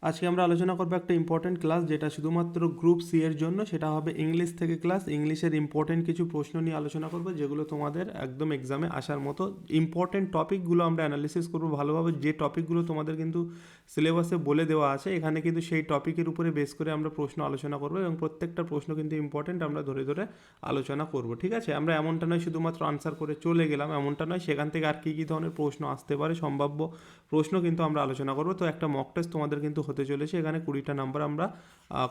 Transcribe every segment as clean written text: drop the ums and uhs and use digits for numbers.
আজকে আমরা আলোচনা করবো একটা ইম্পর্টেন্ট ক্লাস, যেটা শুধুমাত্র গ্রুপ সি এর জন্য। সেটা হবে ইংলিশ থেকে ক্লাস। ইংলিশের ইম্পর্টেন্ট কিছু প্রশ্ন নিয়ে আলোচনা করবো, যেগুলো তোমাদের একদম এক্সামে আসার মতো। ইম্পর্টেন্ট টপিকগুলো আমরা অ্যানালিসিস করবো ভালোভাবে। যে টপিকগুলো তোমাদের কিন্তু সিলেবাসে বলে দেওয়া আছে, এখানে কিন্তু সেই টপিকের উপরে বেস করে আমরা প্রশ্ন আলোচনা করবো, এবং প্রত্যেকটা প্রশ্ন কিন্তু ইম্পর্টেন্ট, আমরা ধরে ধরে আলোচনা করব। ঠিক আছে, আমরা এমনটা নয় শুধুমাত্র আনসার করে চলে গেলাম, এমনটা নয়। সেখান থেকে আর কী কী ধরনের প্রশ্ন আসতে পারে, সম্ভাব্য প্রশ্ন কিন্তু আমরা আলোচনা করব। তো একটা মক টেস্ট তোমাদের কিন্তু হতে চলেছে, এখানে 20টা নাম্বার আমরা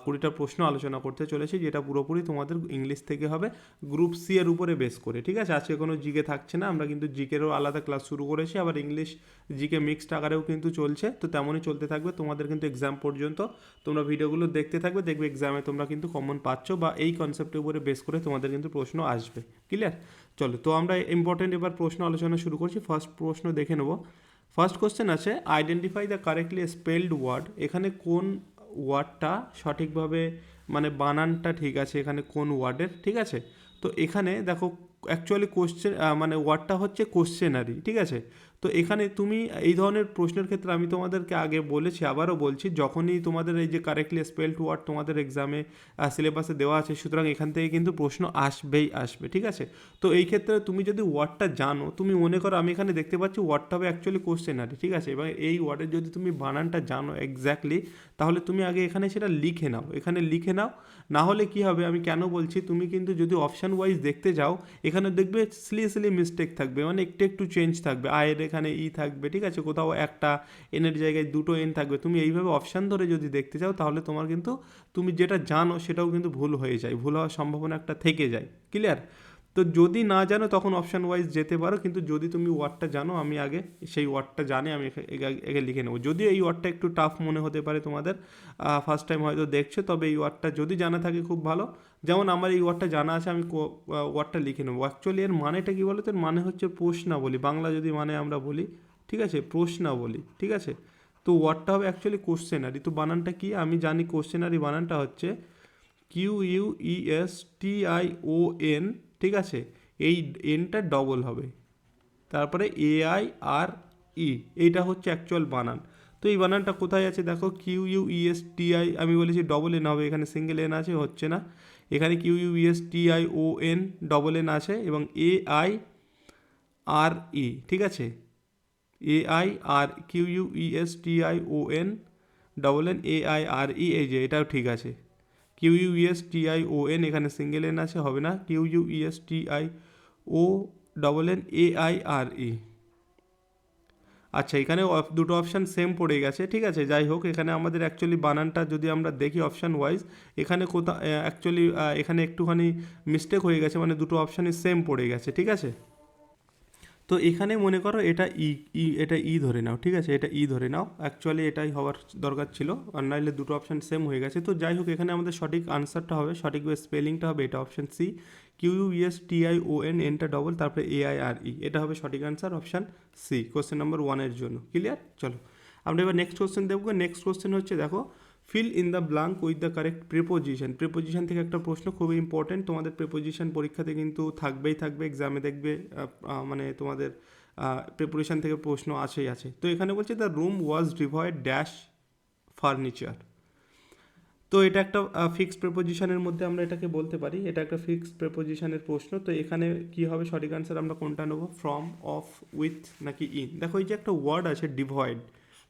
20টা প্রশ্ন আলোচনা করতে চলেছি, যেটা পুরোপুরি তোমাদের ইংলিশ থেকে হবে, গ্রুপ সি এর উপরে বেস করে। ঠিক আছে, আজকে কোনো জিকে থাকছে না, আমরা কিন্তু জিকেরও আলাদা ক্লাস শুরু করেছি, আবার ইংলিশ জিকে মিক্সড আকারেও কিন্তু চলছে। তো তেমনই চলতে থাকবে তোমাদের কিন্তু এক্সাম পর্যন্ত। তোমরা ভিডিওগুলো দেখতে থাকবে, দেখবে এক্সামে তোমরা কিন্তু কমন পাচ্ছ, বা এই কনসেপ্টের উপরে বেস করে তোমাদের কিন্তু প্রশ্ন আসবে। ক্লিয়ার? চলো, তো আমরা ইম্পর্টেন্ট এবার প্রশ্ন আলোচনা শুরু করছি। ফার্স্ট প্রশ্ন দেখে নেব। ফার্স্ট কোশ্চেন আছে, identify the correctly spelled word. এখানে কোন ওয়ার্ডটা সঠিকভাবে, মানে বানানটা ঠিক আছে এখানে কোন ওয়ার্ডের। ঠিক আছে, তো এখানে দেখো অ্যাকচুয়ালি কোশ্চেন, মানে ওয়ার্ডটা হচ্ছে কোশ্চেনারি। ঠিক আছে, তো এখানে তুমি এই ধরনের প্রশ্নের ক্ষেত্রে আমি তোমাদেরকে আগে বলেছি, আবারও বলছি, যখনই তোমাদের এই যে কারেক্টলি স্পেলড ওয়ার্ড তোমাদের এক্সামে সিলেবাসে দেওয়া আছে, সুতরাং এখান থেকে কিন্তু প্রশ্ন আসবেই আসবে। ঠিক আছে, তো এই ক্ষেত্রে তুমি যদি ওয়ার্ডটা জানো, তুমি মনে করো আমি এখানে দেখতে পাচ্ছি ওয়ার্ডটা হবে অ্যাকচুয়ালি কোশ্চেনারি। ঠিক আছে, এবং এই ওয়ার্ডের যদি তুমি বানানটা জানো এক্স্যাক্টলি, তাহলে তুমি আগে এখানে সেটা লিখে নাও, এখানে লিখে নাও। না হলে কি হবে, আমি কেন বলছি, তুমি কিন্তু যদি অপশান ওয়াইজ দেখতে যাও, এখানে দেখবে স্লি মিস্টেক থাকবে, মানে একটু একটু চেঞ্জ থাকবে। আয়ের এখানে ই থাকবে, ঠিক আছে, কোথাও একটা এনের জায়গায় দুটো এন থাকবে। তুমি এইভাবে অপশান ধরে যদি দেখতে চাও, তাহলে তোমার কিন্তু তুমি যেটা জানো সেটাও কিন্তু ভুল হয়ে যায়, ভুল হওয়ার সম্ভাবনা একটা থেকে যায়। ক্লিয়ার? তো যদি না জানো তখন অপশান ওয়াইজ যেতে পারো, কিন্তু যদি তুমি ওয়ার্ডটা জানো, আমি আগে সেই ওয়ার্ডটা জানি, আমি একে লিখে নেবো। যদিও এই ওয়ার্ডটা একটু টাফ মনে হতে পারে তোমাদের, ফার্স্ট টাইম হয়তো দেখছো, তবে এই ওয়ার্ডটা যদি জানা থাকে খুব ভালো। যেমন আমার এই ওয়ার্ডটা জানা আছে, আমি ওয়ার্ডটা লিখে নেবো। অ্যাকচুয়ালি এর মানেটা কী বলো তো? এর মানে হচ্ছে প্রশ্নাবলী, বাংলা যদি মানে আমরা বলি। ঠিক আছে, প্রশ্নাবলী। ঠিক আছে, তো ওয়ার্ডটা হবে অ্যাকচুয়ালি কোশ্চেনারি। তো বানানটা কি আমি জানি, কোশ্চেনারি বানানটা হচ্ছে QUESTION। ঠিক আছে, এই এনটা ডবল হবে, তারপরে AIRE, এইটা হচ্ছে অ্যাকচুয়াল বানান। তো এই বানানটা কোথায় আছে দেখো, QUESTI, আমি বলেছি ডবল এন হবে, এখানে সিঙ্গেল এন আছে, হচ্ছে না। এখানে QUESTION ডবল এন আছে, এবং AIRE। ঠিক আছে, QUESTION ডবল এন AIRE, এই যে এটাও ঠিক আছে। QUESTION, এখানে সিঙ্গেল এন আছে, হবে না। QUESTIONAIRE। আচ্ছা, এখানে দুটো অপশান সেম পড়ে গেছে। ঠিক আছে, যাই হোক, এখানে আমাদের অ্যাকচুয়ালি বানানটা যদি আমরা দেখি অপশান ওয়াইজ, এখানে অ্যাকচুয়ালি এখানে একটুখানি মিস্টেক হয়ে গেছে, মানে দুটো অপশানই সেম পড়ে গেছে। ঠিক আছে, তো এখানে মনে করো এটা এটা ধরে নাও। ঠিক আছে, এটা ধরে নাও, অ্যাকচুয়ালি এটাই হওয়ার দরকার ছিল, আর নাহলে দুটো অপশান সেম হয়ে গেছে। তো যাই হোক, এখানে আমাদের সঠিক আনসারটা হবে, সঠিক স্পেলিংটা হবে এটা অপশান সি, QUESTION, এনটা ডবল, তারপরে AIRE, এটা হবে সঠিক answer, option C, question number 1-এর জন্য। ক্লিয়ার? চলো, আমরা এবার নেক্সট কোশ্চেন দেখবো। নেক্সট কোশ্চেন হচ্ছে, দেখো, fill in the blank with the correct preposition. Preposition থেকে একটা প্রশ্ন, খুবই ইম্পর্টেন্ট, তোমাদের প্রিপোজিশন পরীক্ষাতে কিন্তু থাকবেই থাকবে, এক্সামে দেখবে, মানে তোমাদের প্রিপারেশন থেকে প্রশ্ন আছেই আছে। তো এখানে বলছে the room was devoid dash furniture. তো এটা একটা ফিক্সড প্রিপোজিশনের মধ্যে আমরা এটাকে বলতে পারি, এটা একটা ফিক্সড প্রিপোজিশনের প্রশ্ন। তো এখানে কি হবে সঠিক আনসার, আমরা কোনটা নেবো, ফ্রম, অফ, উইথ নাকি ইন? দেখো, এই যে একটা ওয়ার্ড আছে ডিভয়েড,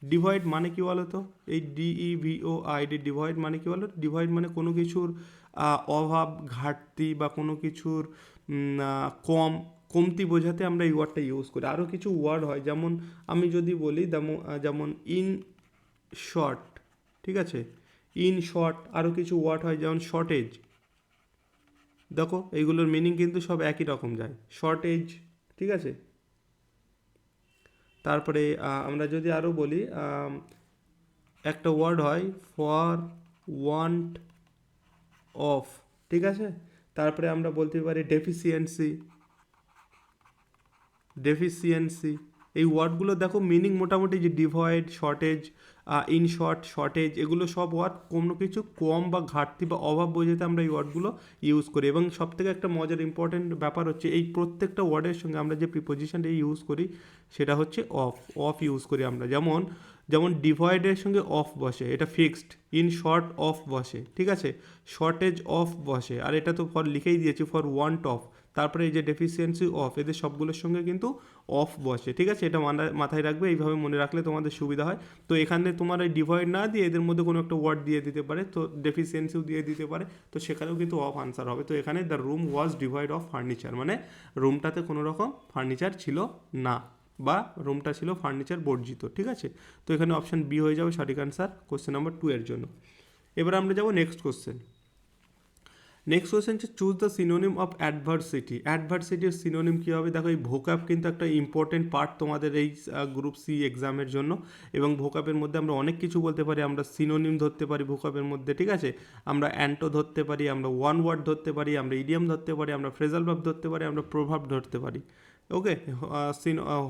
ডিভয়েড মানে কি বলো তো? এই DEVOID, ডিভয়েড মানে কি বলো? ডিভয়েড মানে কোনো কিছুর অভাব, ঘাটতি, বা কোনো কিছুর কমতি বোঝাতে আমরা এই ওয়ার্ডটা ইউজ করি। আরও কিছু ওয়ার্ড হয়, যেমন আমি যদি বলি, যেমন ইন শর্ট। ঠিক আছে, ইন শর্ট। আরও কিছু ওয়ার্ড হয় যেমন শর্টেজ। দেখো, এইগুলোর মিনিং কিন্তু সব একই রকম যায়, শর্টেজ। ঠিক আছে, তারপরে আমরা যদি আরও বলি, একটা ওয়ার্ড হয় ফর ওয়ান্ট অফ। ঠিক আছে, তারপরে আমরা বলতে পারি ডেফিসিয়েন্সি, ডেফিসিয়েন্সি। এই ওয়ার্ডগুলো দেখো মিনিং মোটামুটি যে devoid, shortage, in short, shortage, এগুলো সব ওয়ার্ড কোনো কিছু কম বা ঘাটতি বা অভাব বোঝাতে আমরা এই ওয়ার্ডগুলো ইউজ করি। এবং সবথেকে একটা মজার ইম্পর্টেন্ট ব্যাপার হচ্ছে এই প্রত্যেকটা ওয়ার্ডের সঙ্গে আমরা যে প্রিপোজিশনটা ইউজ করি সেটা হচ্ছে অফ। অফ ইউজ করি আমরা, যেমন যেমন ডিভয়েডের সঙ্গে অফ বসে, এটা ফিক্সড। ইন শর্ট অফ বসে, ঠিক আছে, শর্টেজ অফ বসে, আর এটা তো ফর লিখেই দিয়েছি ফর ওয়ান্ট অফ। তারপরে এই যে ডেফিসিয়েন্সি অফ, এদের সবগুলোর সঙ্গে কিন্তু অফ বসে, ঠিক আছে। এটা মাথায় রাখবে, এইভাবে মনে রাখলে তোমাদের সুবিধা হয়। তো এখানে তোমার এই ডিভাইড না দিয়ে এদের মধ্যে কোনো একটা ওয়ার্ড দিয়ে দিতে পারে, তো ডেফিসিয়েন্সিও দিয়ে দিতে পারে, তো সেখানেও কিন্তু অফ আনসার হবে। তো এখানে the room was divide of furniture, মানে রুমটাতে কোনো রকম ফার্নিচার ছিল না, বা রুমটা ছিল ফার্নিচার বর্জিত, ঠিক আছে। তো এখানে অপশান বি হয়ে যাবে সঠিক আনসার কোশ্চেন নাম্বার 2 এর জন্য। এবার আমরা যাবো নেক্সট কোশ্চেন। নেক্সট কোয়েশ্চেন হচ্ছে choose the synonym of adversity. অ্যাডভার্সিটির সিনোনিম কী হবে? দেখো এই ভোকাব কিন্তু একটা ইম্পর্টেন্ট পার্ট তোমাদের এই গ্রুপ সি এক্সামের জন্য, এবং ভোকাবের মধ্যে আমরা অনেক কিছু বলতে পারি, আমরা সিনোনিম ধরতে পারি ভোকাবের মধ্যে, ঠিক আছে। আমরা অ্যান্টো ধরতে পারি, আমরা ওয়ান ওয়ার্ড ধরতে পারি, আমরা ইডিয়াম ধরতে পারি, আমরা ফ্রেজাল ভার্ব ধরতে পারি, আমরা প্রভাব ধরতে পারি, ওকে।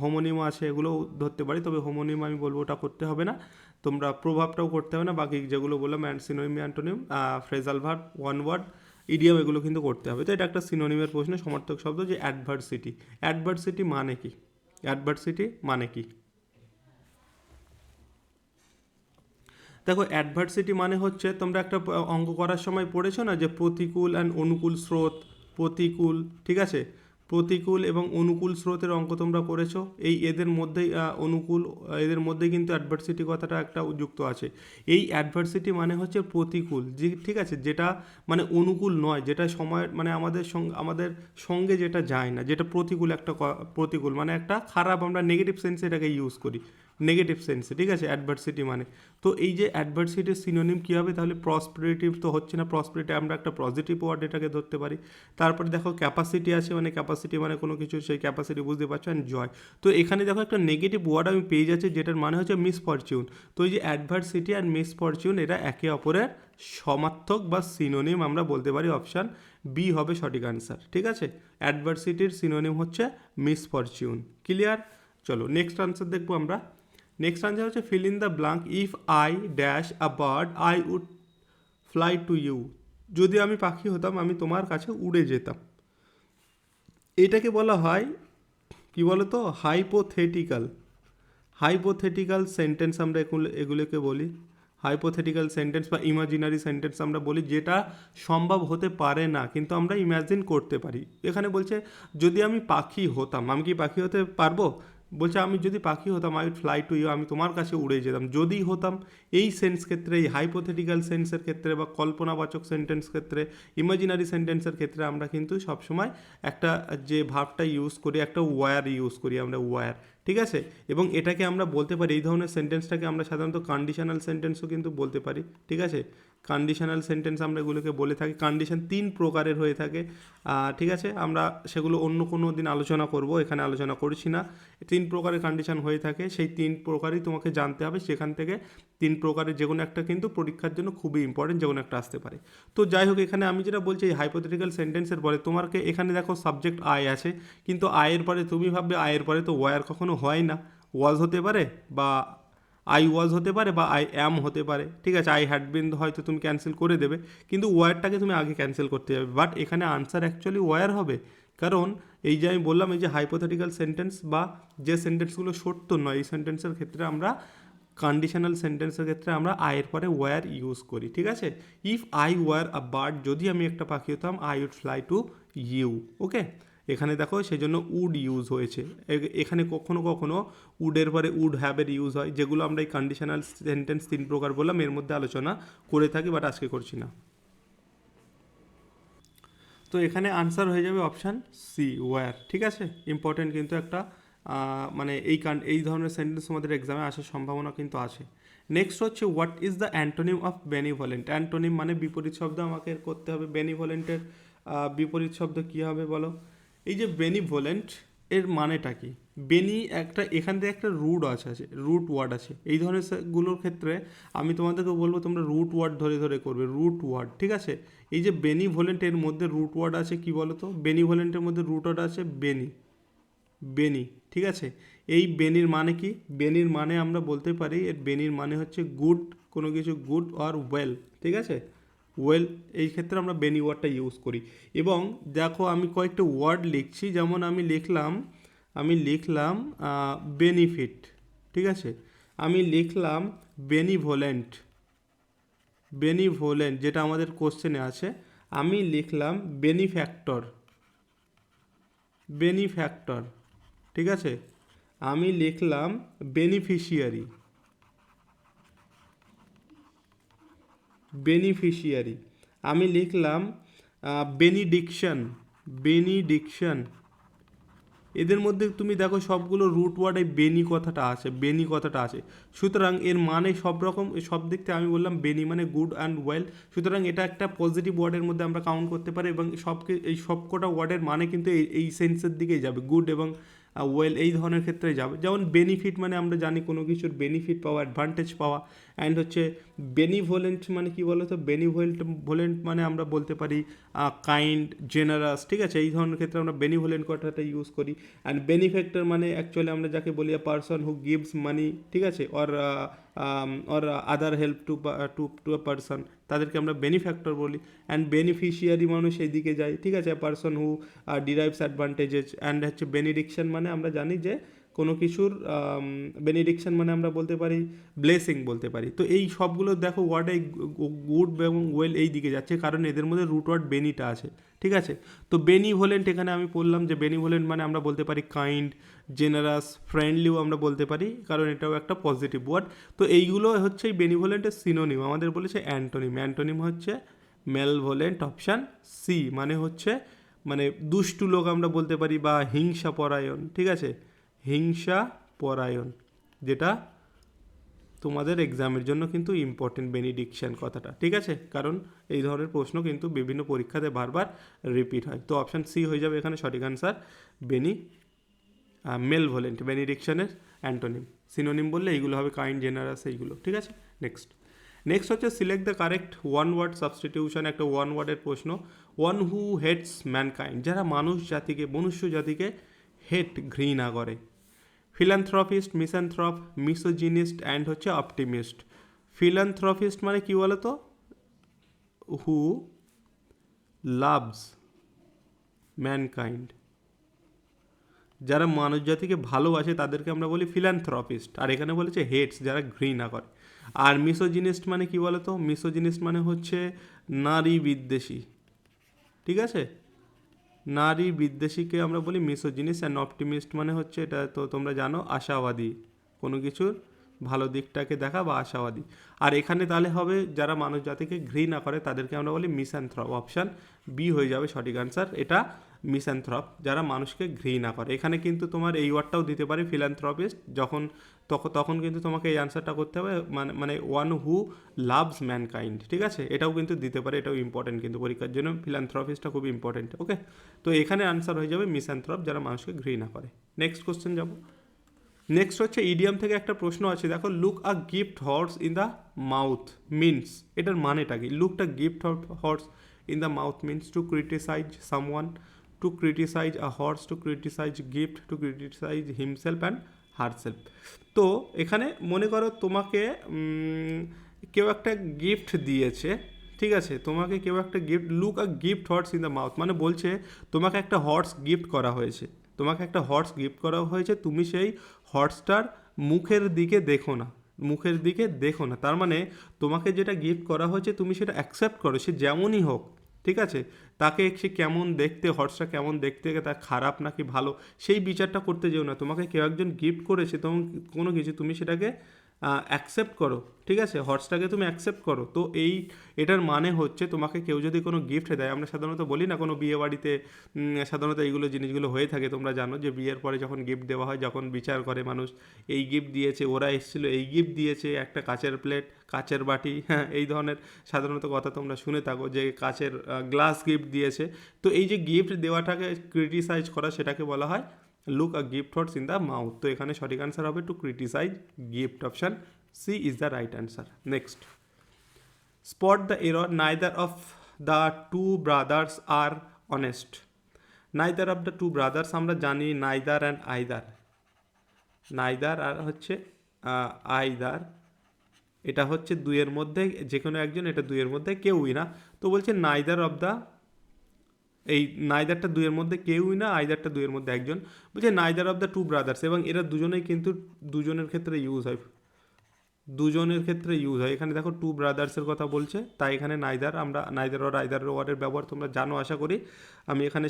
হোমোনিম আছে, এগুলোও ধরতে পারি, তবে হোমোনিম আমি বলবো ওটা করতে হবে না, তোমরা প্রভাবটাও করতে হবে না, বাকি যেগুলো বললাম synonym, antonym, phrasal verb, one word, idiom, এগুলো কিন্তু করতে হবে। তো এটা একটা সিনোনিমের প্রশ্ন, সমার্থক শব্দ যে অ্যাডভার্সিটি। অ্যাডভার্সিটি মানে কি? অ্যাডভার্সিটি মানে কি? দেখো অ্যাডভার্সিটি মানে হচ্ছে, তোমরা একটা অঙ্ক করার সময় পড়েছো না যে প্রতিকূল অ্যান্ড অনুকূল স্রোত, প্রতিকূল, ঠিক আছে, প্রতিকূল এবং অনুকূল স্রোতের অঙ্ক তোমরা করেছো। এই এদের মধ্যেই অনুকূল, এদের মধ্যেই কিন্তু অ্যাডভার্সিটি কথাটা একটা যুক্ত আছে। এই অ্যাডভার্সিটি মানে হচ্ছে প্রতিকূল, যে ঠিক আছে, যেটা মানে অনুকূল নয়, যেটা সময় মানে আমাদের সঙ্গে যেটা যায় না, যেটা প্রতিকূল, একটা প্রতিকূল মানে একটা খারাপ, আমরা নেগেটিভ সেন্সে এটাকে ইউজ করি, নেগেটিভ সেন্সে, ঠিক আছে, অ্যাডভার্সিটি মানে। তো এই যে অ্যাডভার্সিটির সিনোনিম কী হবে তাহলে? প্রসপেরিটি তো হচ্ছে না, প্রসপেরিটি আমরা একটা পজিটিভ ওয়ার্ড এটাকে ধরতে পারি। তারপরে দেখো ক্যাপাসিটি আছে, মানে ক্যাপাসিটি মানে কোনো কিছু, সেই ক্যাপাসিটি বুঝতে পারছো, অ্যান্ড জয়। তো এখানে দেখো একটা নেগেটিভ ওয়ার্ড আমি পেয়ে যাচ্ছি, যেটার মানে হচ্ছে মিসফরচুন। তো এই যে অ্যাডভার্সিটি আর মিসফরচুন, এরা একে অপরের সমার্থক বা সিনোনিম, আমরা বলতে পারি অপশান বি হবে সঠিক আনসার, ঠিক আছে। অ্যাডভার্সিটির সিনোনিম হচ্ছে মিসফরচুন। ক্লিয়ার? চলো নেক্সট আনসার দেখবো আমরা। নেক্সট আনসার হচ্ছে fill in the blank. If I dash a bird I would fly to you. যদি আমি পাখি হতাম আমি তোমার কাছে উড়ে যেতাম। এটাকে বলা হয় কি বলো তো? হাইপোথেটিক্যাল। হাইপোথেটিক্যাল সেন্টেন্স আমরা এগুলোকে বলি। হাইপোথেটিক্যাল সেন্টেন্স বা ইমাজিনারি সেন্টেন্স আমরা বলি, যেটা সম্ভব হতে পারে না কিন্তু আমরা ইমাজিন করতে পারি। এখানে বলছে যদি আমি পাখি হতাম, আমি কি পাখি হতে পারবো? বলছে আমি যদি পাখি হতাম I would fly to you, আমি তোমার কাছে উড়ে যেতাম। যদি হতাম, এই সেন্স ক্ষেত্রে, এই হাইপোথেটিক্যাল সেন্সের ক্ষেত্রে বা কল্পনাবাচক সেন্টেন্স ক্ষেত্রে, ইমাজিনারি সেন্টেন্সের ক্ষেত্রে আমরা কিন্তু সবসময় একটা যে ভার্বটা ইউজ করি, একটা ওয়্যার ইউজ করি আমরা, ওয়্যার, ঠিক আছে। এবং এটাকে আমরা বলতে পারি, এই ধরনের সেন্টেন্সটাকে আমরা সাধারণত কন্ডিশনাল সেন্টেন্সও কিন্তু বলতে পারি, ঠিক আছে। কন্ডিশনাল সেন্টেন্স আমরা এগুলোকে বলে থাকি। কন্ডিশন 3 প্রকারের হয়ে থাকে, ঠিক আছে, আমরা সেগুলো অন্য কোনো দিন আলোচনা করব, এখানে আলোচনা করছি না। 3 প্রকারের কন্ডিশন হয়ে থাকে, সেই 3 প্রকারই তোমাকে জানতে হবে, সেখান থেকে 3 প্রকারের যে কোনো একটা কিন্তু পরীক্ষার জন্য খুবই ইম্পর্টেন্ট, যে কোনো একটা আসতে পারে। তো যাই হোক, এখানে আমি যেটা বলছি এই হাইপোথেটিক্যাল সেন্টেন্সের পরে তোমাকে এখানে দেখো সাবজেক্ট আই আছে, কিন্তু আয়ের পরে তুমি ভাববে আয়ের পরে তো ওয়ার কখনো হয় না, ওয়াজ হতে পারে, বা আই ওয়াজ হতে পারে, বা আই অ্যাম হতে পারে, ঠিক আছে। আই হ্যাড বিন হয়তো তুমি ক্যান্সেল করে দেবে, কিন্তু ওয়ারটাকে তুমি আগে ক্যান্সেল করতে যাবে, বাট এখানে আনসার অ্যাকচুয়ালি ওয়ার হবে। কারণ এই যে আমি বললাম, এই যে হাইপোথেটিক্যাল সেন্টেন্স বা যে সেন্টেন্সগুলো সত্য নয়, এই সেন্টেন্সের ক্ষেত্রে আমরা, কন্ডিশনাল সেন্টেন্সের ক্ষেত্রে আমরা আয়ের পরে ওয়ার ইউজ করি, ঠিক আছে। If I were a bird, যদি আমি একটা পাখি হতাম, I would fly to you, okay. এখানে দেখো সেই জন্য উড ইউজ হয়েছে। এখানে কখনো কখনো উডের পরে উড হ্যাভের ইউজ হয়, যেগুলো আমরা এই কন্ডিশনাল সেন্টেন্স 3 প্রকার বললাম, এর মধ্যে আলোচনা করে থাকি, বাট আজকে করছি না। তো এখানে আনসার হয়ে যাবে অপশান সি, ওয়্যার, ঠিক আছে। ইম্পর্টেন্ট কিন্তু একটা, মানে এই ধরনের সেন্টেন্স আমাদের এক্সামে আসার সম্ভাবনা কিন্তু আছে। নেক্সট হচ্ছে what is the antonym of benevolent. Antonym মানে বিপরীত শব্দ আমাকে করতে হবে। বেনিভলেন্টের বিপরীত শব্দ কী হবে বলো? এই যে বেনিভলেন্ট, এর মানেটা কি? বেনি একটা, এখান থেকে একটা রুট আছে, রুট ওয়ার্ড আছে। এই ধরনের গুলোর ক্ষেত্রে আমি তোমাদেরকে বলবো তোমরা রুট ওয়ার্ড ধরে ধরে করবে, রুট ওয়ার্ড, ঠিক আছে। এই যে বেনিভোলেন্টের মধ্যে রুট ওয়ার্ড আছে কি বলো তো? বেনিভোলেন্টের মধ্যে রুট ওয়ার্ড আছে বেনি, বেনি, ঠিক আছে। এই বেনির মানে কি? বেনির মানে আমরা বলতে পারি এর বেনির মানে হচ্ছে গুড, কোনো কিছু গুড অর ওয়েল, ঠিক আছে? ওয়েল, এই ক্ষেত্রে আমরা বেনি ওয়ার্ডটা ইউজ করি। এবং দেখো আমি কয়েকটা ওয়ার্ড লিখছি, যেমন আমি লিখলাম বেনিফিট, ঠিক আছে? আমি লিখলাম বেনিভোলেন্ট, বেনিভোলেন্ট যেটা আমাদের কোশ্চেনে আছে। আমি লিখলাম বেনিফ্যাক্টর, বেনিফ্যাক্টর, ঠিক আছে? আমি লিখলাম বেনিফিশিয়ারি, বেনিফিশিয়ারি। আমি লিখলাম বেনিডিকশন, বেনিডিকশন। এদের মধ্যে তুমি দেখো সবগুলো রুট ওয়ার্ডে বেনি কথাটা আছে, বেনি কথাটা আছে। সুতরাং এর মানে সব রকম, সব দিক থেকে আমি বললাম বেনি মানে গুড অ্যান্ড ওয়েল। সুতরাং এটা একটা পজিটিভ ওয়ার্ডের মধ্যে আমরা কাউন্ট করতে পারি, এবং এই সবকটা ওয়ার্ডের মানে কিন্তু এই সেন্সের দিকেই যাবে, গুড এবং ওয়েল এই ধরনের ক্ষেত্রে যাবে। যেমন বেনিফিট মানে আমরা জানি কোনো কিছুর বেনিফিট পাওয়া, অ্যাডভান্টেজ পাওয়া। অ্যান্ড হচ্ছে বেনিভোলেন্ট মানে কি বলো তো? বেনিভোলেন্ট মানে আমরা বলতে পারি কাইন্ড, জেনারাস, ঠিক আছে? এই ধরনের ক্ষেত্রে আমরা বেনিভোলেন্ট কথাটা ইউজ করি। অ্যান্ড বেনিফ্যাক্টর মানে অ্যাকচুয়ালি আমরা যাকে বলি আ পারসন হু গিভস মানি, ঠিক আছে? Or other help to a person, তাদেরকে আমরা বেনিফ্যাক্টর বলি। অ্যান্ড বেনিফিশিয়ারি মানুষ এই দিকে যায়, ঠিক আছে? Person who derives advantages. And হচ্ছে বেনিডিকশন মানে আমরা জানি যে কোনো কিছুর বেনিডিকশন মানে আমরা বলতে পারি ব্লেসিং বলতে পারি। তো এই সবগুলো দেখো ওয়ার্ডে গুড এবং ওয়েল এই দিকে যাচ্ছে, কারণ এদের মধ্যে রুট ওয়ার্ড বেনিটা আছে, ঠিক আছে? তো বেনিভোলেন্ট এখানে আমি বললাম যে বেনিভোলেন্ট মানে আমরা বলতে পারি কাইন্ড, জেনারাস, ফ্রেন্ডলিও আমরা বলতে পারি, কারণ এটাও একটা পজিটিভ ওয়ার্ড। তো এইগুলো হচ্ছে এই বেনিভোলেন্টের সিনোনিম। আমাদের বলেছে অ্যান্টোনিম, অ্যান্টোনিম হচ্ছে মেলভোলেন্ট, অপশান সি। মানে হচ্ছে মানে দুষ্টু লোক আমরা বলতে পারি, বা হিংসা পরায়ণ, ঠিক আছে? হিংসা পরায়ণ, যেটা তোমাদের এক্সামের জন্য কিন্তু ইম্পর্টেন্ট বেনিডিকশন কথাটা, ঠিক আছে? কারণ এই ধরনের প্রশ্ন কিন্তু বিভিন্ন পরীক্ষাতে বারবার রিপিট হয়। তো অপশান সি হয়ে যাবে এখানে সঠিক আনসার, বেনি মেলভোলেন্ট, বেনিডিকশনের অ্যান্টোনিম। সিনোনিম বললে এইগুলো হবে কাইন্ড, জেনারাস, এইগুলো, ঠিক আছে? নেক্সট হচ্ছে select the correct one word substitution, একটা ওয়ান ওয়ার্ডের প্রশ্ন। ওয়ান হু হেটস ম্যানকাইন্ড, যারা মানুষ জাতিকে, মনুষ্য জাতিকে হেট, ঘৃণা করে। ফিলান্থ্রপিস্ট, মিসান্থ্রপ, মিসোজিনিস্ট অ্যান্ড হচ্ছে অপটিমিস্ট। ফিলান্থ্রপিস্ট মানে কি বলো তো? হু লাভস ম্যানকাইন্ড, যারা মানব জাতিকে ভালোবাসে তাদেরকে আমরা বলি ফিলান্থ্রপিস্ট। আর এখানে বলেছে হেটস, যারা ঘৃণা করে। আর মিসোজিনিস্ট মানে কি বলো তো? মিসোজিনিস্ট মানে হচ্ছে নারী বিদ্বেষী, ঠিক আছে? নারী বিদ্বেষীকে আমরা বলি মিসোজিনিস্ট। অ্যান্ড অপটিমিস্ট মানে হচ্ছে, এটা তো তোমরা জানো, আশাবাদী, কোনো কিছুর ভালো দিকটাকে দেখা বা আশাবাদী। আর এখানে তাহলে হবে যারা মানুষ জাতিকে ঘৃণা করে তাদেরকে আমরা বলি মিসান্থ্রপ। অপশান বি হয়ে যাবে সঠিক আনসার, এটা মিসান্থ্রপ, যারা মানুষকে ঘৃণা করে। এখানে কিন্তু তোমার এই ওয়ার্ডটাও দিতে পারে ফিলান্থ্রপিস্ট, তখন কিন্তু তোমাকে এই আনসারটা করতে হবে, মানে ওয়ান হু লাভস ম্যানকাইন্ড, ঠিক আছে? এটাও কিন্তু দিতে পারে, এটাও ইম্পর্টেন্ট কিন্তু পরীক্ষার জন্য, ফিলান্থ্রপিস্টটা খুব ইম্পর্টেন্ট। ওকে, তো এখানে আনসার হয়ে যাবে মিসান্থ্রপ, যারা মানুষকে ঘৃণা করে। নেক্সট কোশ্চেন যাব। নেক্সট হচ্ছে ইডিয়াম থেকে একটা প্রশ্ন আছে, দেখো, look a gift horse in the mouth means, এটার মানেটা কি? Look the gift horse in the mouth means to criticise someone, to criticise a horse, to criticise gift, to criticise himself and herself. তো এখানে মনে করো তোমাকে কেউ একটা গিফট দিয়েছে, ঠিক আছে? তোমাকে কেউ একটা gift, look a gift horse in the mouth মানে বলছে তোমাকে একটা হর্স গিফট করা হয়েছে, তোমাকে একটা হর্স গিফট করা হয়েছে, তুমি সেই হর্সটার মুখের দিকে দেখো না, মুখের দিকে দেখো না। তার মানে তোমাকে যেটা গিফট করা হয়েছে তুমি সেটা অ্যাকসেপ্ট করো, সে যেমনই হোক, ঠিক আছে? তাকে সে কেমন দেখতে, হর্সটা কেমন দেখতে, তার খারাপ নাকি ভালো, সেই বিচারটা করতে যেও না। তোমাকে কেউ একজন গিফট করেছে তখন কোনো কিছু, তুমি সেটাকে অ্যাকসেপ্ট করো, ঠিক আছে? হর্সটাকে তুমি অ্যাকসেপ্ট করো। তো এটার মানে হচ্ছে তোমাকে কেউ যদি কোনো গিফট দেয়, আমরা সাধারণত বলি না, কোনো বিয়ে বাড়িতে সাধারণত এইগুলো জিনিসগুলো হয়ে থাকে, তোমরা জানো যে বিয়ের পরে যখন গিফট দেওয়া হয়, যখন বিচার করে মানুষ, এই গিফট দিয়েছে, ওরা এসেছিলো, এই গিফট দিয়েছে, একটা কাচের প্লেট, কাচের বাটি, হ্যাঁ, এই ধরনের সাধারণত কথা তোমরা শুনে থাকো, যে কাচের গ্লাস গিফট দিয়েছে। তো এই যে গিফট দেওয়াটাকে ক্রিটিসাইজ করা, সেটাকে বলা হয় look a gift horse in the mouth. তো এখানে সঠিক আনসার হবে to criticise gift, option C is the right answer. Next, spot the error, neither of the two brothers are honest. Neither of the two brothers আমরা জানি neither and either, neither আর হচ্ছে either, এটা হচ্ছে দুইয়ের মধ্যে যে কোনো একজন, এটা দুইয়ের মধ্যে কেউই না। তো বলছে নাইদার অফ দ্য, এই নাইদারটা দুইয়ের মধ্যে কেউই না, আইদারটা দুইয়ের মধ্যে একজন। বলছে neither of the two brothers, এবং এরা দুজনেই কিন্তু দুজনের ক্ষেত্রে ইউজ হয়, দুজনের ক্ষেত্রে ইউজ হয়। এখানে দেখো টু ব্রাদার্সের কথা বলছে, তাই এখানে নাইদার, আমরা নাইদার অর আইদার ওয়ার্ডের ব্যবহার তোমরা জানো আশা করি, আমি এখানে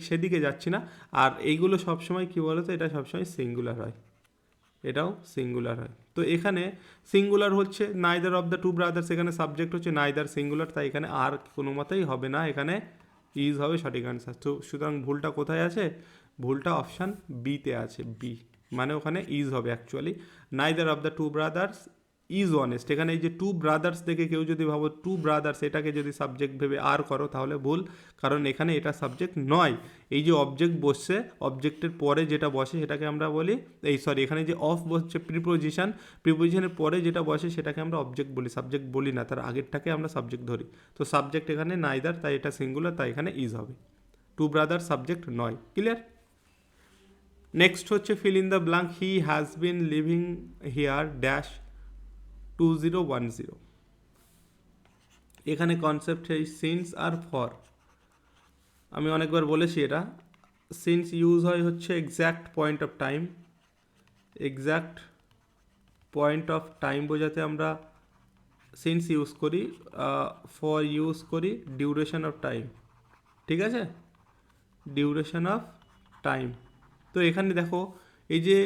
সেদিকে যাচ্ছি না। আর এইগুলো সবসময় কী বলো তো, এটা সবসময় সিঙ্গুলার হয়, এটাও সিঙ্গুলার হয়। তো এখানে সিঙ্গুলার হচ্ছে neither of the two brothers, এখানে সাবজেক্ট হচ্ছে নাইদার সিঙ্গুলার, তাই এখানে আর কোনো মতেই হবে না, এখানে ইজ হবে সঠিক আনসার। তো সুতরাং ভুলটা কোথায় আছে, ভুলটা অপশান বিতে আছে, বি, মানে ওখানে ইজ হবে actually. Neither of the two brothers is honest, এখানে এই যে টু ব্রাদার্স দেখে কেউ যদি ভাবো টু ব্রাদার্স এটাকে যদি সাবজেক্ট ভেবে আর করো তাহলে ভুল, কারণ এখানে এটা সাবজেক্ট নয়। এই যে অবজেক্ট বসছে, অবজেক্টের পরে যেটা বসে সেটাকে আমরা বলি, এখানে যে অফ বসছে প্রিপোজিশন, প্রিপোজিশনের পরে যেটা বসে সেটাকে আমরা অবজেক্ট বলি, সাবজেক্ট বলি না, তার আগেরটাকে আমরা সাবজেক্ট ধরি। তো সাবজেক্ট এখানে নাইদার, তাই এটা সিঙ্গুলার, তাই এখানে ইজ হবে। টু ব্রাদার সাবজেক্ট নয়, ক্লিয়ার। নেক্সট হচ্ছে fill in the blank, he has been living here dash 2010। এখানে কনসেপ্ট এই সিন্স আর ফর, আমি অনেকবার বলেছি এটা, সিন্স ইউজ হয় হচ্ছে exact point of time, exact point of time বোঝাতে আমরা সিন্স ইউজ করি, ফর ইউজ করি ডিউরেশন অফ টাইম, ঠিক আছে, ডিউরেশন অফ টাইম। তো এখানে দেখো এই যে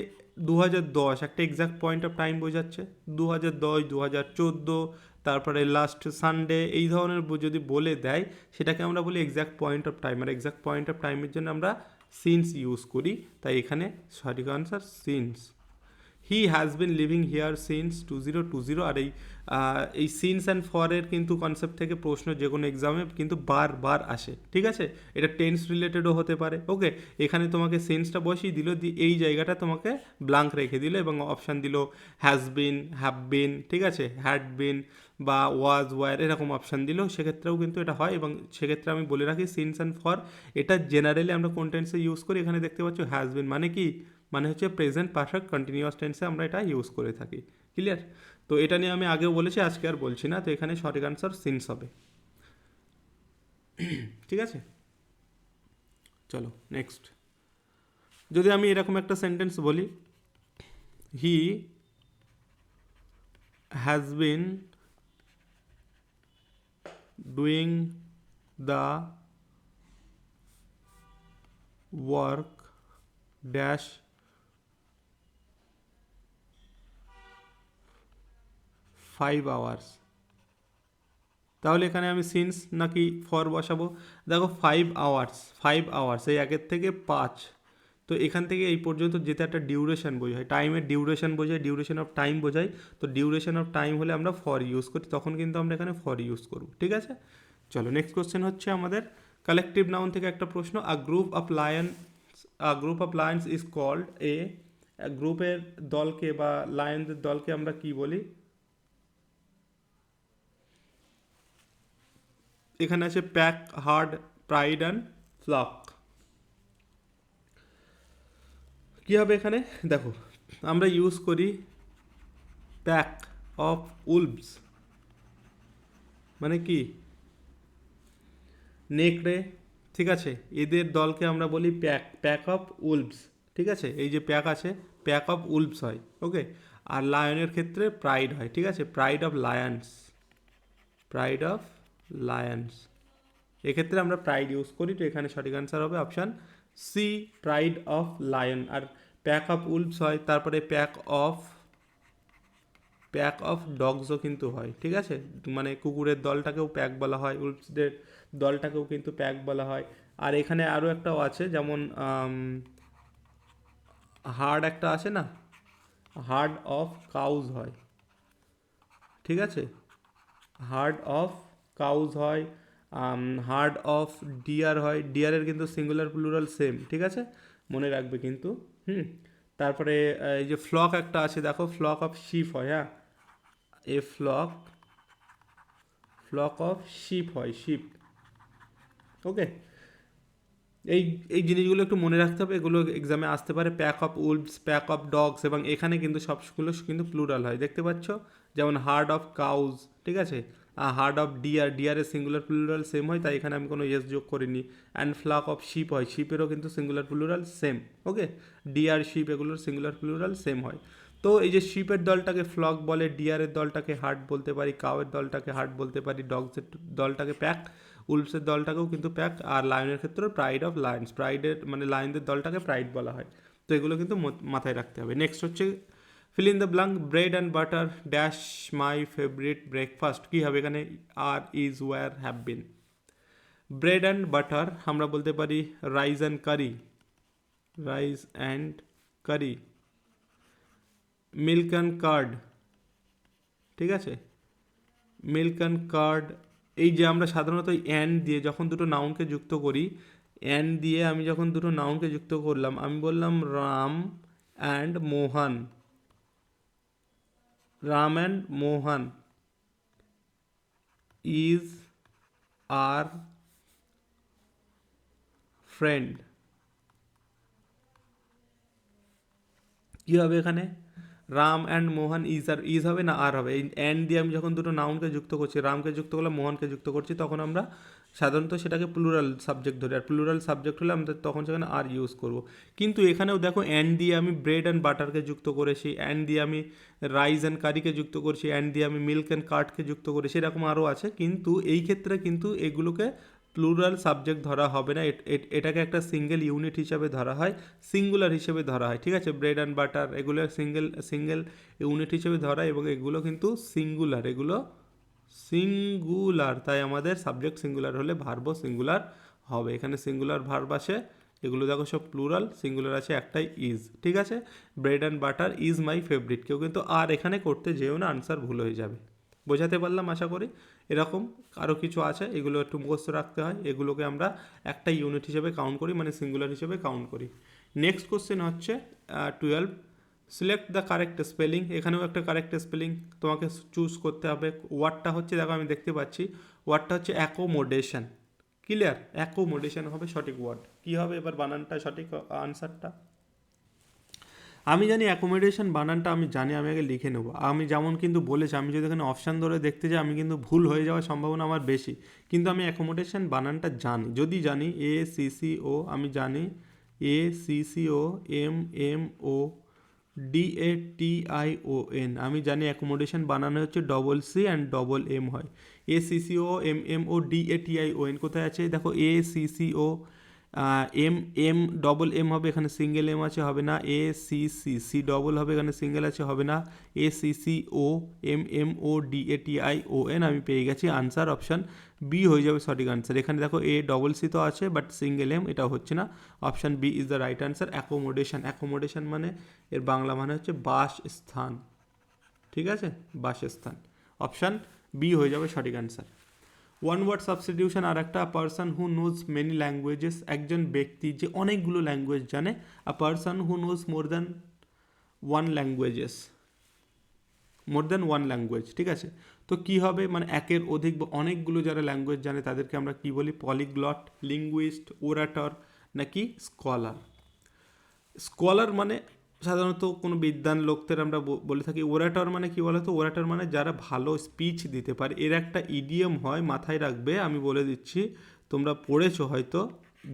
2010 একটা এক্স্যাক্ট পয়েন্ট অফ টাইম বোঝাচ্ছে, 2010, 2014, তারপরে লাস্ট সানডে, এই ধরনের যদি বলে দেয় সেটাকে আমরা বলি এক্স্যাক্ট পয়েন্ট অফ টাইম। আর এক্স্যাক্ট পয়েন্ট অফ টাইমের জন্য আমরা সিন্স ইউজ করি, তাই এখানে সঠিক answer since. He has been living here since 2020। আর এই সিন্স অ্যান্ড ফরের কিন্তু কনসেপ্ট থেকে প্রশ্ন যে কোনো এক্সামে কিন্তু বারবার আসে, ঠিক আছে, এটা টেন্স রিলেটেডও হতে পারে। ওকে, এখানে তোমাকে সিন্সটা বসিয়ে দিল, এই জায়গাটা তোমাকে ব্ল্যাঙ্ক রেখে দিল এবং অপশান দিল হ্যাজ বিন, হ্যাভ বিন, ঠিক আছে, হ্যাড বিন বা ওয়াজ, ওয়ার, এরকম অপশান দিল, সেক্ষেত্রেও কিন্তু এটা হয়। এবং সেক্ষেত্রে আমি বলে রাখি সিন্স অ্যান্ড ফর এটা জেনারেলি আমরা কোন টেন্সে ইউজ করি, এখানে দেখতে পাচ্ছ হ্যাজ বিন মানে কি, মানে হচ্ছে প্রেজেন্ট পারফেক্ট কন্টিনিউয়াস টেন্সে আমরা এটা ইউজ করে থাকি, ক্লিয়ার। তো এটা নিয়ে আমি আগেও বলেছি, আজকে আর বলছি না। তো এখানে সঠিক আনসার সিন্স হবে, ঠিক আছে। চলো নেক্সট, যদি আমি এরকম একটা সেন্টেন্স বলি, হি has been doing the work dash 5 hours, তাহলে এখানে আমি সিন্স নাকি ফর বসাবো? দেখো 5 আওয়ার্স এই একের থেকে 5, তো এখান থেকে এই পর্যন্ত যেতে একটা ডিউরেশন বোঝায়, টাইমের ডিউরেশন বোঝায়, ডিউরেশন অফ টাইম বোঝায়। তো ডিউরেশন অফ টাইম হলে আমরা ফর ইউজ করি, তখন কিন্তু আমরা এখানে ফর ইউজ করব, ঠিক আছে। চলো নেক্সট কোশ্চেন হচ্ছে আমাদের কালেকটিভ নাউন থেকে একটা প্রশ্ন, a group of lions is called a, গ্রুপের দলকে বা লায়নদের দলকে আমরা কি বলি? এখানে আছে pack, herd, pride and flock. কী হবে এখানে দেখো, আমরা ইউজ করি প্যাক অফ উলভস, মানে কি নেকড়ে, ঠিক আছে, এদের দলকে আমরা বলি প্যাক অফ উলভস, ঠিক আছে। এই যে প্যাক আছে, প্যাক অফ উলভস হয়, ওকে। আর লায়নের ক্ষেত্রে প্রাইড হয়, ঠিক আছে, pride of Lions, pride of Lions. এক্ষেত্রে আমরা প্রাইড ইউজ করি, তো এখানে সঠিক আনসার হবে option C, pride of lion. আর প্যাক অফ উলভস হয়, তারপরে প্যাক অফ ডগসও কিন্তু হয়, ঠিক আছে, মানে কুকুরের দলটাকেও প্যাক বলা হয়, উলভসদের দলটাকেও কিন্তু প্যাক বলা হয়। আর এখানে আরও একটাও আছে, যেমন হার্ড একটা আছে না, হার্ড অফ কাউজ হয়, ঠিক আছে, হার্ড অফ কাউজ হয়, হার্ড অফ ডিয়ার হয়, ডিয়ারের কিন্তু সিঙ্গুলার প্লুরাল সেম, ঠিক আছে, মনে রাখবে কিন্তু। তারপরে এই যে ফ্লক একটা আছে, দেখো ফ্লক অফ শিপ হয়, হ্যাঁ, এ ফ্লক অফ শিপ হয়, শিপ, ওকে। এই এই জিনিসগুলো একটু মনে রাখতে হবে, এগুলো এক্সামে আসতে পারে। Pack of Wolves, pack of dogs, এবং এখানে কিন্তু সবগুলো কিন্তু প্লুরাল হয়, দেখতে পাচ্ছ। যেমন হার্ড অফ কাউজ, ঠিক আছে, হার্ড অফ ডিয়ার, ডিয়ারের সিঙ্গুলার প্লুরাল সেম হয়, তাই এখানে আমি কোনো ইয়েস যোগ করিনি। অ্যান্ড ফ্লাক অফ শিপ হয়, শিপেরও কিন্তু সিঙ্গুলার প্লুরাল সেম। ওকে, ডিয়ার, শিপ এগুলোর সিঙ্গুলার প্লুরাল সেম হয়। তো এই যে শিপের দলটাকে ফ্লক বলে, ডিয়ারের দলটাকে হার্ট বলতে পারি, কাউয়ের দলটাকে হার্ট বলতে পারি, ডগসের দলটাকে প্যাক, উলফসের দলটাকেও কিন্তু প্যাক, আর লায়নের ক্ষেত্রে প্রাইড অফ লায়ন্স, প্রাইডের মানে লায়নদের দলটাকে প্রাইড বলা হয়। তো এগুলো কিন্তু মাথায় রাখতে হবে। নেক্সট হচ্ছে fill in the blank, bread and butter dash my favourite breakfast. কী হবে এখানে? Are, is, were, have been. Bread and butter আমরা বলতে পারি rice and curry, rice and curry. Milk and curd, ঠিক আছে, মিল্ক অ্যান্ড কার্ড। এই যে আমরা সাধারণত অ্যান্ড দিয়ে যখন দুটো নাউনকে যুক্ত করি, অ্যান্ড দিয়ে আমি যখন দুটো নাউনকে যুক্ত করলাম, আমি বললাম Ram and Mohan, Ram and Mohan is are friend. কী হবে এখানে? Ram and Mohan is, are is হবে না আর হবে? এই অ্যান্ড দিয়ে আমি যখন দুটো নাউনকে যুক্ত করছি, রামকে যুক্ত করলাম, মোহনকে যুক্ত করছি, তখন আমরা সাধারণত সেটাকে প্লুরাল সাবজেক্ট ধরি, আর প্লুরাল সাবজেক্ট হলে আমরা তখন সেখানে আর ইউজ করব। কিন্তু এখানেও দেখো অ্যান্ড দিয়ে আমি ব্রেড অ্যান্ড বাটারকে যুক্ত করেছি, অ্যান্ড দিয়ে আমি রাইস অ্যান্ড কারিকে যুক্ত করছি, অ্যান্ড দিয়ে আমি মিল্ক অ্যান্ড কার্ডকে যুক্ত করেছি, এরকম আরও আছে। কিন্তু এই ক্ষেত্রে কিন্তু এগুলোকে প্লুরাল সাবজেক্ট ধরা হবে না, এটাকে একটা সিঙ্গেল ইউনিট হিসাবে ধরা হয়, সিঙ্গুলার হিসেবে ধরা হয়, ঠিক আছে। ব্রেড অ্যান্ড বাটার এগুলো সিঙ্গেল ইউনিট হিসেবে ধরা, এবং এগুলো কিন্তু সিঙ্গুলার, এগুলো সিঙ্গুলার, তাই আমাদের সাবজেক্ট সিঙ্গুলার হলে ভার্বও সিঙ্গুলার হবে। এখানে সিঙ্গুলার ভার্ব আসে, এগুলো দেখো সব প্লুরাল, সিঙ্গুলার আছে একটাই ইজ, ঠিক আছে। Bread and butter is my favourite, কেউ কিন্তু আর এখানে করতে যেও না, আনসার ভুল হয়ে যাবে। বোঝাতে পারলাম আশা করি। এরকম আরও কিছু আছে, এগুলো একটু মুখস্থ রাখতে হয়, এগুলোকে আমরা একটা ইউনিট হিসেবে কাউন্ট করি, মানে সিঙ্গুলার হিসেবে কাউন্ট করি। নেক্সট কোশ্চেন হচ্ছে 12, সিলেক্ট দ্য কারেক্ট স্পেলিং। এখানেও একটা কারেক্ট স্পেলিং তোমাকে চুজ করতে হবে। ওয়ার্ডটা হচ্ছে, দেখো আমি দেখতে পাচ্ছি, ওয়ার্ডটা হচ্ছে অ্যাকোমোডেশন। ক্লিয়ার? অ্যাকোমোডেশন হবে সঠিক ওয়ার্ড। কী হবে এবার বানানটা, সঠিক আনসারটা? আমি জানি অ্যাকোমোডেশন বানানটা আমি জানি, আমি আগে লিখে নেবো। আমি যেমন কিন্তু বলেছি, আমি যদি এখানে অপশান ধরে দেখতে যাই, আমি কিন্তু ভুল হয়ে যাওয়ার সম্ভাবনা আমার বেশি। কিন্তু আমি অ্যাকোমোডেশন বানানটা জানি, যদি জানি ACCO, আমি জানি ACCO MMODATION, আমি জানি অ্যাকোমোডেশন বানানো হচ্ছে C অ্যান্ড M হয়। ACCO MMODATION কোথায় আছে? দেখো ACCO M হবে, এখানে সিঙ্গেল এম আছে, হবে না। ACCC ডবল হবে, এখানে সিঙ্গেল আছে, হবে না। ACCO MMODATION, আমি পেয়ে গেছি আনসার, অপশান বি হয়ে যাবে সঠিক আনসার। এখানে দেখো AC তো আছে, বাট সিঙ্গেল এম, এটা হচ্ছে না। Option B is the right answer. Accommodation, accommodation মানে এর বাংলা মানে হচ্ছে বাসস্থান, ঠিক আছে, বাসস্থান। অপশান বি হয়ে যাবে সঠিক আনসার। ওয়ান ওয়ার্ড সাবস্টিটিউশন আর একটা, person who knows many languages, একজন ব্যক্তি যে অনেকগুলো ল্যাঙ্গুয়েজ জানে। A person who knows more than one languages, more than one language, ঠিক আছে। তো কী হবে, মানে একের অধিক বা অনেকগুলো যারা ল্যাঙ্গুয়েজ জানে তাদেরকে আমরা কী বলি? পলিগ্লট, লিঙ্গুইস্ট, ওরাটর, নাকি স্কলার। স্কলার মানে সাধারণত কোনো বিদ্বান লোকদের আমরা বলে থাকি। ওরাটর মানে কি বলতো? ওরাটর মানে যারা ভালো স্পিচ দিতে পারে। এর একটা ইডিয়ম হয়, মাথায় রাখবে, আমি বলে দিচ্ছি, তোমরা পড়েছো হয়তো,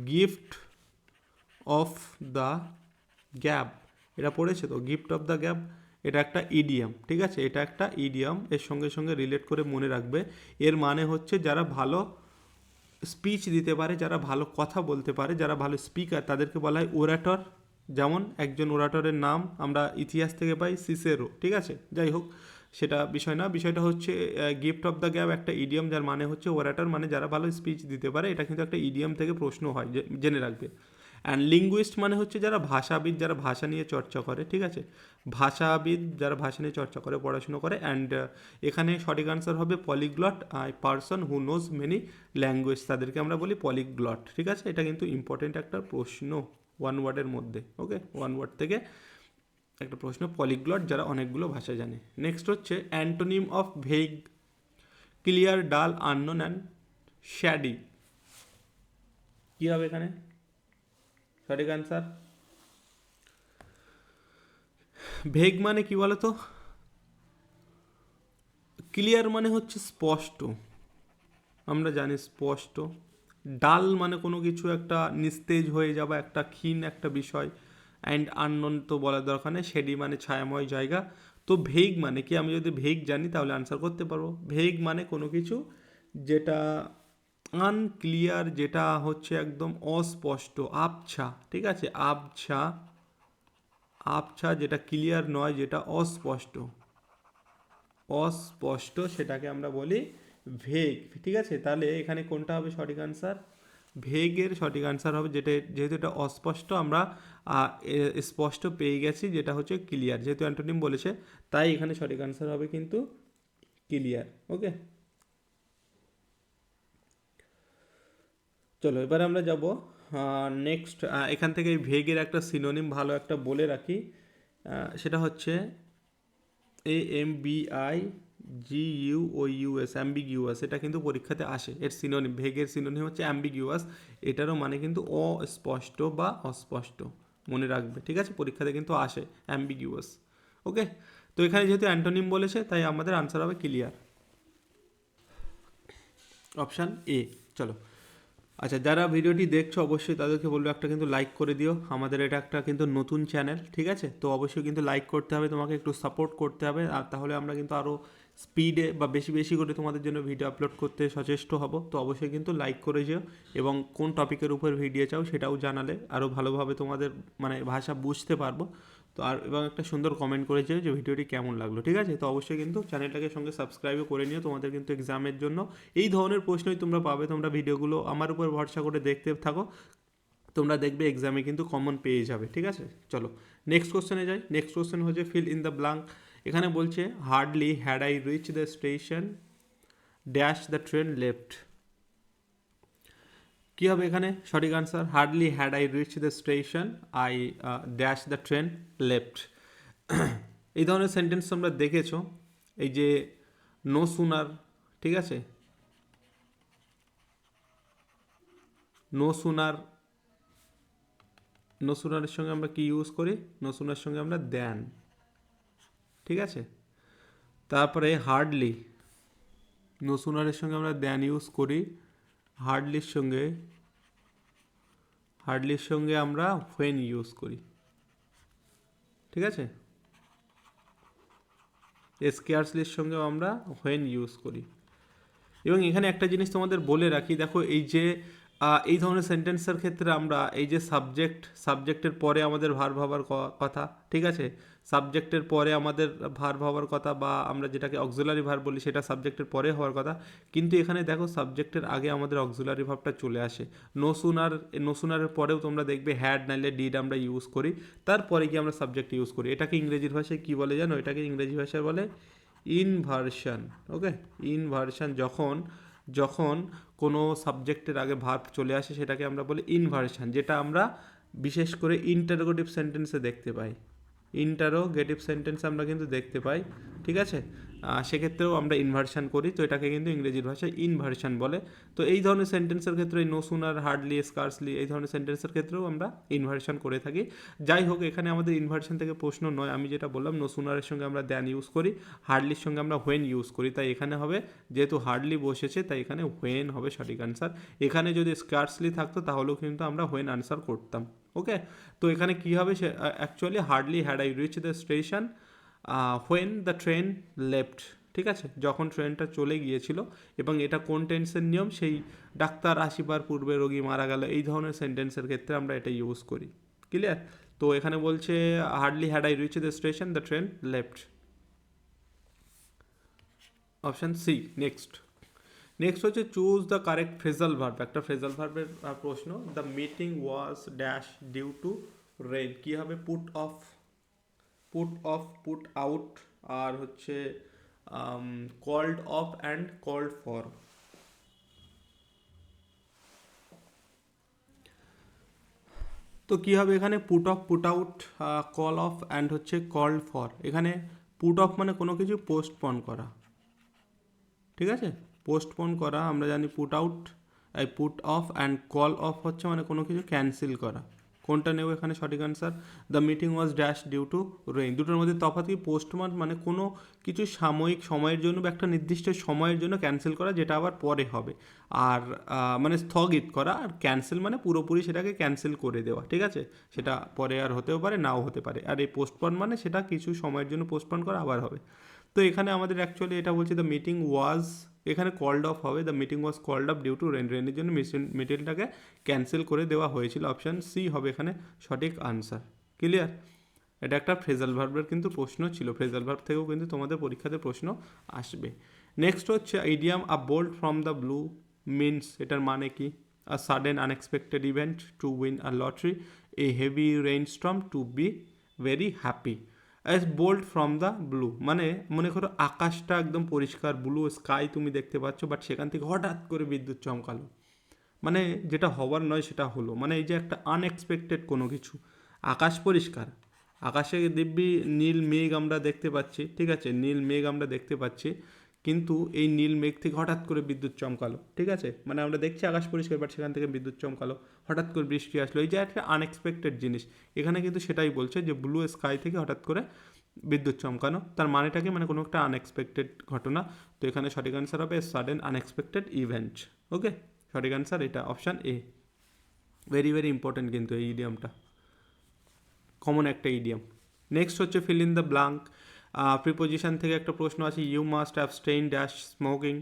গিফট অফ দ্য গ্যাব, এটা পড়েছো তো, গিফট অফ দ্য গ্যাব, এটা একটা ইডিয়ম, ঠিক আছে, এটা একটা ইডিয়ম, এর সঙ্গে সঙ্গে রিলেট করে মনে রাখবে। এর মানে হচ্ছে যারা ভালো স্পিচ দিতে পারে, যারা ভালো কথা বলতে পারে, যারা ভালো স্পিকার, তাদেরকে বলা হয় ওরাটর। যেমন একজন ওরাটরের নাম আমরা ইতিহাস থেকে পাই, সিসেরো, ঠিক আছে। যাই হোক, সেটা বিষয় না, বিষয়টা হচ্ছে গিফট অফ দ্য গ্যাব একটা ইডিয়ম, যার মানে হচ্ছে ওরাটর, মানে যারা ভালো স্পিচ দিতে পারে। এটা কিন্তু একটা ইডিয়ম থেকে প্রশ্ন হয়, জেনে রাখবে। অ্যান্ড লিঙ্গুইস্ট মানে হচ্ছে যারা ভাষাবিদ, যারা ভাষা নিয়ে চর্চা করে, ঠিক আছে, ভাষাবিদ যারা ভাষা নিয়ে চর্চা করে, পড়াশুনো করে। অ্যান্ড এখানে সঠিক আনসার হবে polyglot, person who knows many language, তাদেরকে আমরা বলি পলিগ্লট, ঠিক আছে। এটা কিন্তু ইম্পর্টেন্ট একটা প্রশ্ন, ওয়ান ওয়ার্ডের মধ্যে, ওকে, ওয়ান ওয়ার্ড থেকে একটা প্রশ্ন, পলিগ্লট যারা অনেকগুলো ভাষা জানে। নেক্সট হচ্ছে অ্যান্টোনিম অফ ভেগ, ক্লিয়ার, ডাল, আননোন অ্যান্ড শ্যাডি। কী হবে এখানে? সঠিক অ্যান্সার। ভেগ মানে কি বলো তো? ক্লিয়ার মানে হচ্ছে স্পষ্ট, আমরা জানি স্পষ্ট। ডাল মানে কোনো কিছু একটা নিস্তেজ হয়ে যাওয়া, একটা ক্ষীণ একটা বিষয়। অ্যান্ড আননোন তো বলার দরকার নেই, শেডি মানে ছায়াময় জায়গা। তো ভেগ মানে কি, আমি যদি ভেগ জানি তাহলে আনসার করতে পারবো। ভেগ মানে কোনো কিছু যেটা আনক্লিয়ার, যেটা হচ্ছে একদম অস্পষ্ট, আবছা, ঠিক আছে, আবছা, আবছা, যেটা ক্লিয়ার নয়, যেটা অস্পষ্ট, অস্পষ্ট, সেটাকে আমরা বলি ভেগ, ঠিক আছে। তাহলে এখানে কোনটা হবে সঠিক আনসার? ভেগের সঠিক আনসার হবে, যেটা যেহেতু এটা অস্পষ্ট, আমরা স্পষ্ট পেয়ে গেছি, যেটা হচ্ছে ক্লিয়ার, যেহেতু অ্যান্টোনিম বলেছে, তাই এখানে সঠিক আনসার হবে কিন্তু ক্লিয়ার। ওকে, চলো এবার আমরা যাব নেক্সট। এখান থেকে এই ভেগের একটা সিনোনিম ভালো একটা বলে রাখি, সেটা হচ্ছে AMBIGUOUS, অ্যাম্বিগিউয়াস। এটা কিন্তু পরীক্ষাতে আসে, এর সিনোনিম, ভেগের সিনোনিম হচ্ছে অ্যাম্বিগিউয়াস। এটারও মানে কিন্তু অস্পষ্ট বা অস্পষ্ট, মনে রাখবে, ঠিক আছে, পরীক্ষাতে কিন্তু আসে অ্যাম্বিগিউয়াস। ওকে, তো এখানে যেহেতু অ্যান্টোনিম বলেছে তাই আমাদের আনসার হবে ক্লিয়ার, অপশান এ। চলো, আচ্ছা, যারা ভিডিওটি দেখছো অবশ্যই তাদেরকে বলবো একটা কিন্তু লাইক করে দিও, আমাদের এটা একটা কিন্তু নতুন চ্যানেল, ঠিক আছে, তো অবশ্যই কিন্তু লাইক করতে হবে, তোমাকে একটু সাপোর্ট করতে হবে, আর তাহলে আমরা কিন্তু আরও স্পিডে বা বেশি বেশি করে তোমাদের জন্য ভিডিও আপলোড করতে সচেষ্ট হব। তো অবশ্যই কিন্তু লাইক করে যেও, এবং কোন টপিকের উপর ভিডিও চাও সেটাও জানালে আরও ভালোভাবে তোমাদের মানে ভাষা বুঝতে পারবো। তো আর এবং একটা সুন্দর কমেন্ট করে যেও যে ভিডিওটি কেমন লাগলো, ঠিক আছে। তো অবশ্যই কিন্তু চ্যানেলটাকে সঙ্গে সাবস্ক্রাইবও করে নিও, তোমাদের কিন্তু এক্সামের জন্য এই ধরনের প্রশ্নই তোমরা পাবে। তোমরা ভিডিওগুলো আমার উপর ভরসা করে দেখতে থাকো, তোমরা দেখবে এক্সামে কিন্তু কমন পেয়ে যাবে, ঠিক আছে। চলো নেক্সট কোশ্চেনে যাই। নেক্সট কোশ্চেন হচ্ছে ফিল ইন দ্য ব্ল্যাঙ্ক। এখানে বলছে hardly had I reach the station dash the train left. কী হবে এখানে সঠিক answer? Hardly had I reach the station I dash the train left. এই ধরনের সেন্টেন্স তোমরা দেখেছো, এই যে নো সুনার, ঠিক আছে, নো সুনার, নো সুনারের সঙ্গে আমরা কি ইউজ করি? নো সুনার সঙ্গে আমরা দেন, ঠিক আছে। তারপরে হার্ডলি, নো সুনারের সঙ্গে আমরা দেন ইউজ করি, হার্ডলির সঙ্গে, হার্ডলির সঙ্গে আমরা হোয়েন ইউজ করি, ঠিক আছে। স্কেয়ার্সলির সঙ্গেও আমরা হোয়েন ইউজ করি। এবং এখানে একটা জিনিস তোমাদের বলে রাখি, দেখো এই যে এই ধরনের সেন্টেন্সের ক্ষেত্রে আমরা এই যে সাবজেক্টের পরে আমাদের ভার্ব হওয়ার কথা, ঠিক আছে, সাবজেক্টের পরে আমাদের ভার্ব হওয়ার কথা, বা আমরা যেটাকে অক্সিলারি ভার্ব বলি সেটা সাবজেক্টের পরে হওয়ার কথা, কিন্তু এখানে দেখো সাবজেক্টের আগে আমাদের অক্সিলারি ভার্বটা চলে আসে। নো সুনারের পরেও তোমরা দেখবে হ্যাড নাইলে ডিড আমরা ইউজ করি, তারপরে গিয়ে আমরা সাবজেক্ট ইউজ করি। এটাকে ইংরেজির ভাষায় কী বলে জানো? এটাকে ইংরেজি ভাষায় বলে ইনভার্সন। ওকে, ইনভার্সন, যখন যখন কোনো সাবজেক্টের আগে ভার্ব চলে আসে সেটাকে আমরা বলি ইনভার্সন, যেটা আমরা বিশেষ করে ইন্টারোগেটিভ সেন্টেন্সে দেখতে পাই। ইন্টারোগেটিভ সেন্টেন্স আমরা কিন্তু দেখতে পাই, ঠিক আছে, সেক্ষেত্রেও আমরা ইনভার্সন করি, তো এটাকে কিন্তু ইংরেজির ভাষায় ইনভার্সন বলে। তো এই ধরনের সেন্টেন্সের ক্ষেত্রে নো সুনার, হার্ডলি, স্কার্সলি এই ধরনের সেন্টেন্সের ক্ষেত্রেও আমরা ইনভার্সন করে থাকি। যাই হোক, এখানে আমাদের ইনভার্সন থেকে প্রশ্ন নয়, আমি যেটা বললাম নো সুনারের সঙ্গে আমরা দ্যান ইউজ করি, হার্ডলির সঙ্গে আমরা হোয়েন ইউজ করি, তাই এখানে হবে, যেহেতু হার্ডলি বসেছে তাই এখানে হোয়েন হবে সঠিক আনসার। এখানে যদি স্কার্সলি থাকতো তাহলেও কিন্তু আমরা হোয়েন আনসার করতাম। ওকে, তো এখানে কী হবে, সে actually hardly had I reach the station when the train left, ঠিক আছে, যখন ট্রেনটা চলে গিয়েছিল। এবং এটা কোন টেন্সের নিয়ম? সেই ডাক্তার আসিবার পূর্বে রোগী মারা গেল, এই ধরনের সেন্টেন্সের ক্ষেত্রে আমরা এটা ইউজ করি। ক্লিয়ার? তো এখানে বলছে hardly had I reach the station the train left, option C. Next হচ্ছে choose the correct phrasal verb. একটা ফ্রেজাল ভার্বের প্রশ্ন, the meeting was dash due to rain. কী হবে? পুট অফ, পুট আউট, আর হচ্ছে called off and called for. তো কী হবে এখানে? Put off, put out, call off and হচ্ছে কল্ড ফর। এখানে পুট অফ মানে কোনো কিছু পোস্টপন করা, ঠিক আছে, পোস্টপোন করা আমরা জানি put out, put off, and call of হচ্ছে মানে কোনো কিছু ক্যান্সেল করা, কোনটা নেব এখানে সঠিক answer? The meeting was dash due to rain. দুটোর মধ্যে তফাৎ কি? পোস্টমার্ট মানে কোনো কিছু সাময়িক সময়ের জন্য বা একটা নির্দিষ্ট সময়ের জন্য ক্যান্সেল করা, যেটা আবার পরে হবে। আর মানে স্থগিত করা, আর ক্যান্সেল মানে পুরোপুরি সেটাকে ক্যান্সেল করে দেওয়া, ঠিক আছে? সেটা পরে আর হতেও পারে, নাও হতে পারে। আর এই পোস্টপন মানে সেটা কিছু সময়ের জন্য পোস্টপন করা, আবার হবে। তো এখানে আমাদের অ্যাকচুয়ালি এটা বলছে দ্য মিটিং ওয়াজ, এখানে কল্ড অফ হবে, the meeting was called off due to rain, রেনের জন্য মিটিংটাকে ক্যান্সেল করে দেওয়া হয়েছিল। অপশান সি হবে এখানে সঠিক আনসার। ক্লিয়ার? এটা একটা ফ্রেজাল ভার্বের কিন্তু প্রশ্ন ছিল, ফ্রেজাল ভার্ব থেকেও কিন্তু তোমাদের পরীক্ষাতে প্রশ্ন আসবে। নেক্সট হচ্ছে idiom a bolt from the blue means, এটার মানে কি? A sudden unexpected event, to win a lottery, a heavy rainstorm, to be very happy. As bolt from the blue মানে মনে করো আকাশটা একদম পরিষ্কার, ব্লু স্কাই তুমি দেখতে পাচ্ছ, বাট সেখান থেকে হঠাৎ করে বিদ্যুৎ চমকালো, মানে যেটা হওয়ার নয় সেটা হলো। মানে এই যে একটা আনএক্সপেক্টেড কোনো কিছু, আকাশ পরিষ্কার, আকাশে দিব্যি নীল মেঘ আমরা দেখতে পাচ্ছি, ঠিক আছে? নীল মেঘ আমরা দেখতে পাচ্ছি, কিন্তু এই নীল মেঘ থেকে হঠাৎ করে বিদ্যুৎ চমকালো, ঠিক আছে? মানে আমরা দেখছি আকাশ পরিষ্কার, বাট সেখান থেকে বিদ্যুৎ চমকালো, হঠাৎ করে বৃষ্টি আসলো, এই যে একটা আনএক্সপেক্টেড জিনিস। এখানে কিন্তু সেটাই বলছে যে ব্লু স্কাই থেকে হঠাৎ করে বিদ্যুৎ চমকানো, তার মানেটা কি? মানে কোনো একটা আনএক্সপেক্টেড ঘটনা। তো এখানে সঠিক অ্যান্সার হবে সাডেন আনএক্সপেক্টেড ইভেন্ট। ওকে, সঠিক অ্যান্সার এটা option A. Very very important কিন্তু এই ইডিয়ামটা, কমন একটা ইডিয়াম। নেক্সট হচ্ছে fill in the blank. Preposition থেকে একটা প্রশ্ন আছে, you must abstain dash smoking.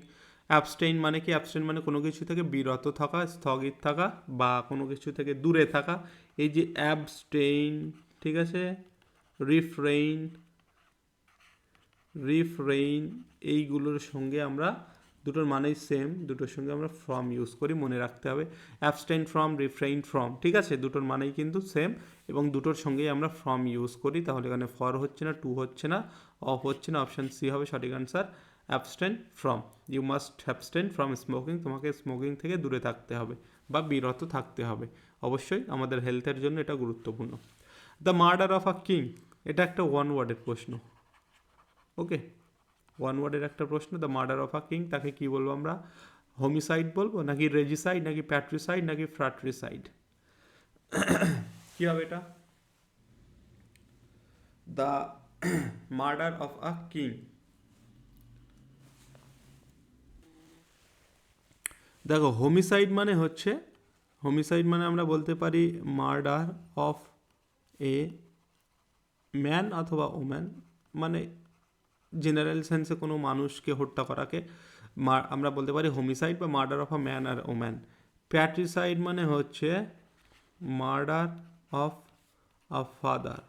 Abstain মানে কি? অ্যাবস্টেইন মানে কোনো কিছু থেকে বিরত থাকা, স্থগিত থাকা, বা কোনো কিছু থেকে দূরে থাকা। এই যে অ্যাবস্টেইন, ঠিক আছে, রিফ্রেইন, রিফ্রেইন, এইগুলোর সঙ্গে আমরা দুটোর মানেই সেম, দুটোর সঙ্গে আমরা ফ্রম ইউজ করি, মনে রাখতে হবে। অ্যাবস্টেইন ফ্রম, রিফ্রেইন ফ্রম, ঠিক আছে? দুটোর মানেই কিন্তু সেম, এবং দুটোর সঙ্গেই আমরা ফ্রম ইউজ করি। তাহলে এখানে ফর হচ্ছে না, টু হচ্ছে না, অফ হচ্ছে না, অপশান সি হবে সঠিক answer, abstain from. You must abstain from smoking, তোমাকে স্মোকিং থেকে দূরে থাকতে হবে বা বিরত থাকতে হবে। অবশ্যই আমাদের হেলথের জন্য এটা গুরুত্বপূর্ণ। The murder of a king, এটা একটা ওয়ান ওয়ার্ডের প্রশ্ন। ওকে, ওয়ান ওয়ার্ডের একটা প্রশ্ন। The murder of a king, তাকে কি বলবো আমরা? হোমিসাইড বলবো, নাকি রেজিসাইড, নাকি প্যাট্রিসাইড, নাকি ফ্রাট্রিসাইড? কি হবে এটা? The murder of a king, দেখো হোমিসাইড মানে হচ্ছে, হোমিসাইড মানে আমরা বলতে পারি মার্ডার অফ এ ম্যান অথবা ওম্যান, মানে জেনারেল সেন্সে কোনো মানুষকে হত্যা করাকে আমরা বলতে পারি হোমিসাইড বা মার্ডার অফ আ ম্যান আর ওম্যান। প্যাট্রিসাইড মানে হচ্ছে মার্ডার অফ আ ফাদার,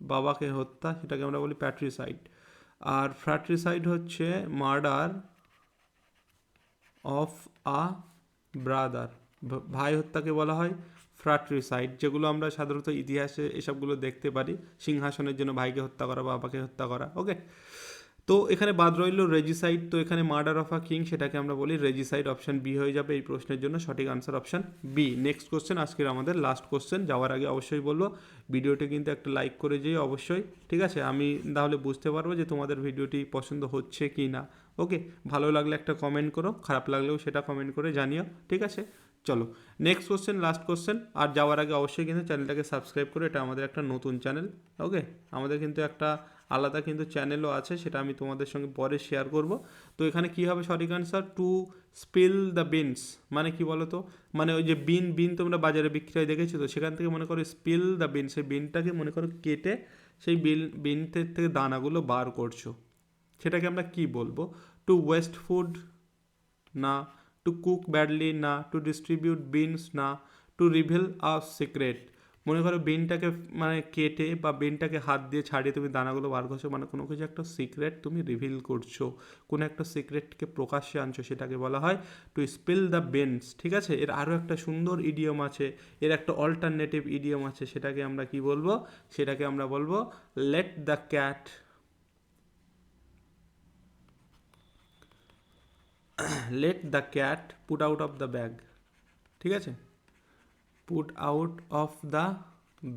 বাবাকে হত্যা, সেটাকে আমরা বলি প্যাট্রিসাইড। আর ফ্র্যাট্রিসাইড হচ্ছে মার্ডার অফ আ ব্রাদার, ভাই হত্যাকে বলা হয় ফ্র্যাট্রিসাইড, যেগুলো আমরা সাধারণত ইতিহাসে এসবগুলো দেখতে পারি, সিংহাসনের জন্য ভাইকে হত্যা করা, বাবাকে হত্যা করা। ওকে, তো এখানে বাদ রইল রেজিসাইড, তো এখানে মার্ডার অফ আ কিং সেটাকে আমরা বলি রেজিসাইড। অপশান বি হয়ে যাবে এই প্রশ্নের জন্য সঠিক answer, option B. Next question, আজকের আমাদের লাস্ট কোশ্চেন। যাওয়ার আগে অবশ্যই বলবো ভিডিওটি কিন্তু একটা লাইক করে যেয়ে অবশ্যই, ঠিক আছে? আমি তাহলে বুঝতে পারবো যে তোমাদের ভিডিওটি পছন্দ হচ্ছে কি না। ওকে, ভালো লাগলে একটা কমেন্ট করো, খারাপ লাগলেও সেটা কমেন্ট করে জানিও, ঠিক আছে? চলো নেক্সট কোশ্চেন, লাস্ট কোশ্চেন। আর যাওয়ার আগে অবশ্যই কিন্তু চ্যানেলটাকে সাবস্ক্রাইব করে, এটা আমাদের একটা নতুন চ্যানেল। ওকে, আমাদের কিন্তু একটা আলাদা কিন্তু চ্যানেলও আছে, সেটা আমি তোমাদের সঙ্গে পরে শেয়ার করব। তো এখানে কি হবে সঠিক answer? To spill the beans মানে কি বলো তো? মানে ওই যে বিন, বিন তোমরা বাজারে বিক্রি হয় দেখেছো তো, সেখান থেকে মনে করো স্পিল দ্য বিন, সেই বিনটাকে মনে করো কেটে সেই বিনটের থেকে দানাগুলো বার করছো, সেটাকে আমরা কি বলবো? টু ওয়েস্ট ফুড না, টু কুক ব্যাডলি না, টু ডিস্ট্রিবিউট বিনস না, টু রিভিল আ সিক্রেট। মনে করো বিনটাকে মানে কেটে বা বিনটাকে হাত দিয়ে ছাড়িয়ে তুমি দানাগুলো বার করছো, মানে কোনো কিছু একটা সিক্রেট তুমি রিভিল করছো, কোনো একটা সিক্রেটকে প্রকাশ্যে আনছো, সেটাকে বলা হয় টু স্পিল দ্য বিনস, ঠিক আছে? এর আরও একটা সুন্দর ইডিয়ম আছে, এর একটা অল্টারনেটিভ ইডিয়ম আছে, সেটাকে আমরা কি বলবো? সেটাকে আমরা বলবো let the cat, let the cat put out of the bag, ঠিক আছে? Put out of the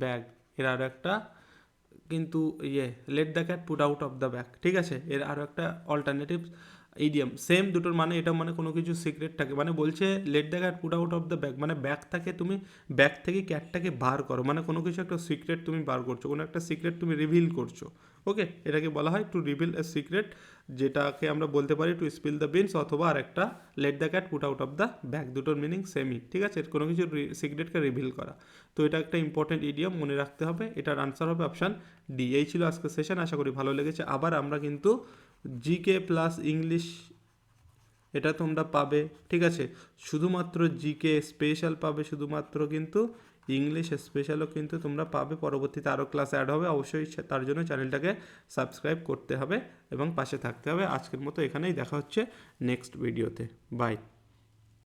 bag, এর আরও একটা কিন্তু let the cat put out of the bag, ঠিক আছে? এর আরও একটা অল্টারনেটিভ ইডিয়াম সেম দুটোর মানে এটা মানে কোনো কিছু সিক্রেট থাকে, মানে বলছে let the cat put out of the bag, মানে ব্যাগ থেকে তুমি ব্যাগ থেকে ক্যাটটাকে বার করো, মানে কোনো কিছু একটা সিক্রেট তুমি বার করছো, কোনো একটা সিক্রেট তুমি রিভিল করছো। ওকে, এটাকে বলা হয় টু রিভিল এ সিক্রেট, যেটাকে আমরা বলতে পারি টু স্পিল দ্য বিনস, অথবা আর একটা let the cat put out of the bag, দুটোর মিনিং সেমই, ঠিক আছে, কোনো কিছু সিক্রেটকে রিভিল করা। তো এটা একটা ইম্পর্টেন্ট ইডিয়াম, মনে রাখতে হবে। এটার আনসার হবে অপশান ডি। এই ছিল আজকের সেশন, আশা করি ভালো লেগেছে। আবার আমরা কিন্তু জিকে প্লাস ইংলিশ এটা তোমরা পাবে, ঠিক আছে, শুধুমাত্র জিকে স্পেশাল পাবে শুধুমাত্র, কিন্তু ইংলিশ স্পেশালও কিন্তু তোমরা পাবে। পরবর্তীতে আরও ক্লাস অ্যাড হবে, অবশ্যই তার জন্য চ্যানেলটাকে সাবস্ক্রাইব করতে হবে এবং পাশে থাকতে হবে। আজকের মতো এখানেই, দেখা হচ্ছে নেক্সট ভিডিওতে, বাই।